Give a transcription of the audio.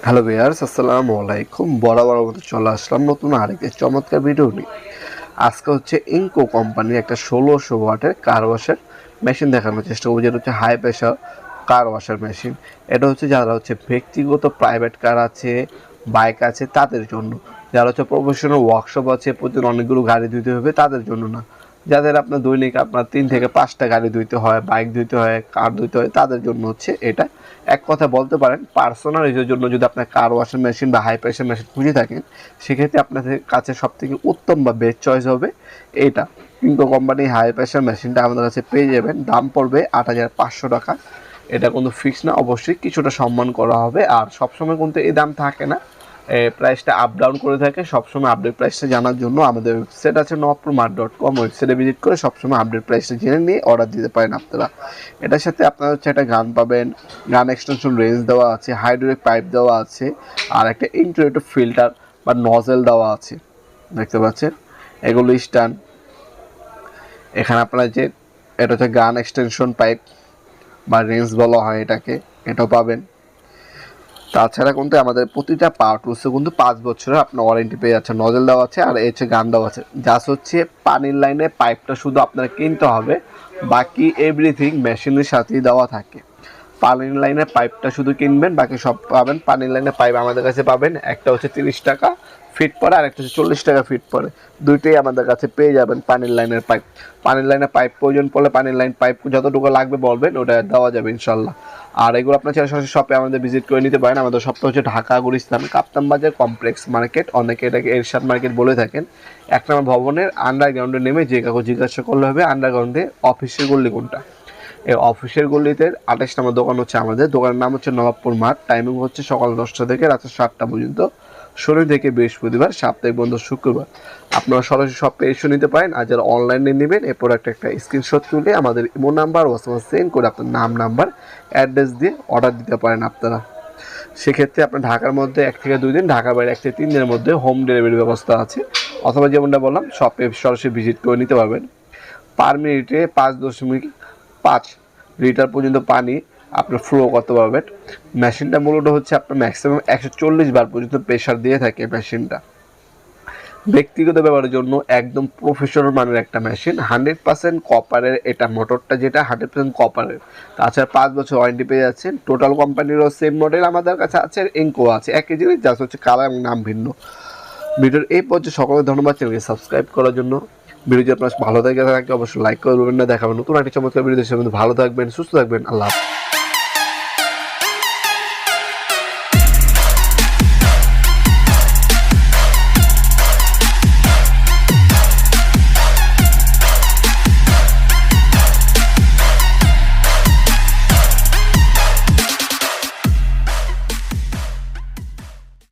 Hello viewers, আসসালামু আলাইকুম। বরাবর মতো চলে আসলাম নতুন আরেকটি চমৎকার ভিডিও নিয়ে। আজকে হচ্ছে ইনকো কোম্পানির একটা 1600 ওয়াটের কার ওয়াশের মেশিন দেখানোর চেষ্টা করবো, যেটা হচ্ছে হাই প্রেশার কার ওয়াশার মেশিন। এটা হচ্ছে যারা হচ্ছে ব্যক্তিগত প্রাইভেট কার আছে, বাইক আছে তাদের জন্য। যারা হচ্ছে প্রফেশনাল ওয়ার্কশপ আছে, প্রতিদিন অনেকগুলো গাড়ি ধুতে হবে তাদের জন্য না। যাদের আপনার দৈনিক 3 থেকে 5টা গাড়ি ধুইতে হয়, বাইক ধুইতে হয়, কার ধুইতে হয়, তাদের জন্য হচ্ছে এটা। এক কথা বলতে পারেন পার্সোনাল ইউজের জন্য যদি আপনার কার ওয়াশিং মেশিন বা হাই প্রেশার মেশিন খুঁজে থাকেন, সেক্ষেত্রে আপনাদের কাছে সবথেকে উত্তম বা বেস্ট চয়েস হবে এইটা। কিন্তু কোম্পানি হাই প্রেশার মেশিনটা আমাদের কাছে পেয়ে যাবেন, দাম পড়বে 8,500 টাকা। এটা কোনো ফিক্স না, অবশ্যই কিছুটা সম্মান করা হবে। আর সবসময় কিন্তু এই দাম থাকে না, প্রাইসটা আপ ডাউন করে থাকে। সবসময় আপডেট প্রাইসটা জানার জন্য আমাদের ওয়েবসাইট আছে nopurmart.com, ওয়েবসাইটে ভিজিট করে সবসময় আপডেট প্রাইসটা জেনে নিয়ে অর্ডার দিতে পারেন আপনারা। এটার সাথে আপনারা হচ্ছে একটা গান পাবেন, গান এক্সটেনশন রেঞ্জ দেওয়া আছে, হাইড্রোলিক পাইপ দেওয়া আছে, আর একটা ইন্টিগ্রেটেড ফিল্টার বা নজেল দেওয়া আছে, দেখতে পাচ্ছেন। এগুলো স্ট্যান্ড। এখানে আপনারা যে এটা হচ্ছে গান এক্সটেনশন পাইপ বা রেঞ্জ বলা হয় এটাকে, এটাও পাবেন। তাছাড়া কিন্তু আমাদের প্রতিটা পাওয়ার টুলসে কিন্তু 5 বছরের আপনার ওয়ারেন্টি পেয়ে যাচ্ছে। নজেল দেওয়া আছে আর হচ্ছে গান দেওয়া আছে। জাস্ট হচ্ছে পানির লাইনে পাইপটা শুধু আপনার কিনতে হবে, বাকি এভরিথিং মেশিনের সাথেই দেওয়া থাকে। পানির লাইনের পাইপটা শুধু কিনবেন, বাকি সব পাবেন। পানির লাইনের পাইপ আমাদের কাছে পাবেন, একটা হচ্ছে 30 টাকা ফিট পরে, আর একটা হচ্ছে 40 টাকা ফিট পরে। দুইটাই আমাদের কাছে পেয়ে যাবেন পানির লাইনের পাইপ। পানির লাইনের পাইপ প্রয়োজন পড়লে পানির লাইন পাইপ যতটুকু লাগবে বলবেন, ওটা দেওয়া যাবে ইনশাল্লাহ। আর এগুলো আপনার সরাসরি শপে আমাদের ভিজিট করে নিতে পারেন। আমাদের শপটা হচ্ছে ঢাকা গুলিস্তান কাপ্তান বাজার কমপ্লেক্স মার্কেট, অনেকে এটাকে এরশাদ মার্কেট বলে থাকেন। 1 নম্বর ভবনের আন্ডারগ্রাউন্ডে নেমে যে কাউকে জিজ্ঞাসা করলে হবে আন্ডারগ্রাউন্ডে অফিসের গল্লি কোনটা। এই অফিসের গলিতে 28 নম্বর দোকান হচ্ছে আমাদের। দোকানের নাম হচ্ছে নবাবপুর মাঠ। টাইমিং হচ্ছে সকাল 10টা থেকে রাত 7টা পর্যন্ত, শনি থেকে বৃহস্পতিবার, সাপ্তাহিক বন্ধ শুক্রবার। আপনারা সরাসরি শপে এসে নিতে পারেন। আর যারা অনলাইনে নেবেন, এই প্রোডাক্ট একটা স্ক্রিনশট তুলে আমাদের ইমো নাম্বার হোয়াটসঅ্যাপে সেন্ড করে আপনার নাম, নাম্বার, অ্যাড্রেস দিয়ে অর্ডার দিতে পারেন আপনারা। সেক্ষেত্রে আপনার ঢাকার মধ্যে 1 থেকে 2 দিন, ঢাকার বাইরে 1 থেকে 3 দিনের মধ্যে হোম ডেলিভারি ব্যবস্থা আছে। অথবা যেমনটা বললাম, শপে সরাসরি ভিজিট করে নিতে পারবেন। পার মিনিটে 5.5 লিটার পর্যন্ত পানি আপনার ফ্লো করতে পারবেন। মেশিনটা মূলত হচ্ছে আপনার ম্যাক্সিমাম 140 বার পর্যন্ত প্রেশার দিয়ে থাকে মেশিনটা। ব্যক্তিগত ব্যবহারের জন্য একদম প্রফেশনাল মানের একটা মেশিন। 100% কপারের এটা মোটরটা, যেটা 100% কপারের। তাছাড়া 5 বছর ওয়ারেন্টি পেয়ে যাচ্ছেন। টোটাল কোম্পানিরও সেম মডেল আমাদের কাছে আছে, ইনকো আছে, একই জিনিস, জাস্ট হচ্ছে কালার এবং নাম ভিন্ন। ভিডিওর এই পর্যায়ে সকলে ধন্যবাদ চ্যানেলকে সাবস্ক্রাইব করার জন্য। ভিডিওটি আপনার ভালো থাকে অবশ্যই লাইক করবেন না। দেখাবেন নতুন একটা চমৎকার ভিডিও। ভালো থাকবেন, সুস্থ থাকবেন, আল্লাহ হাফেজ।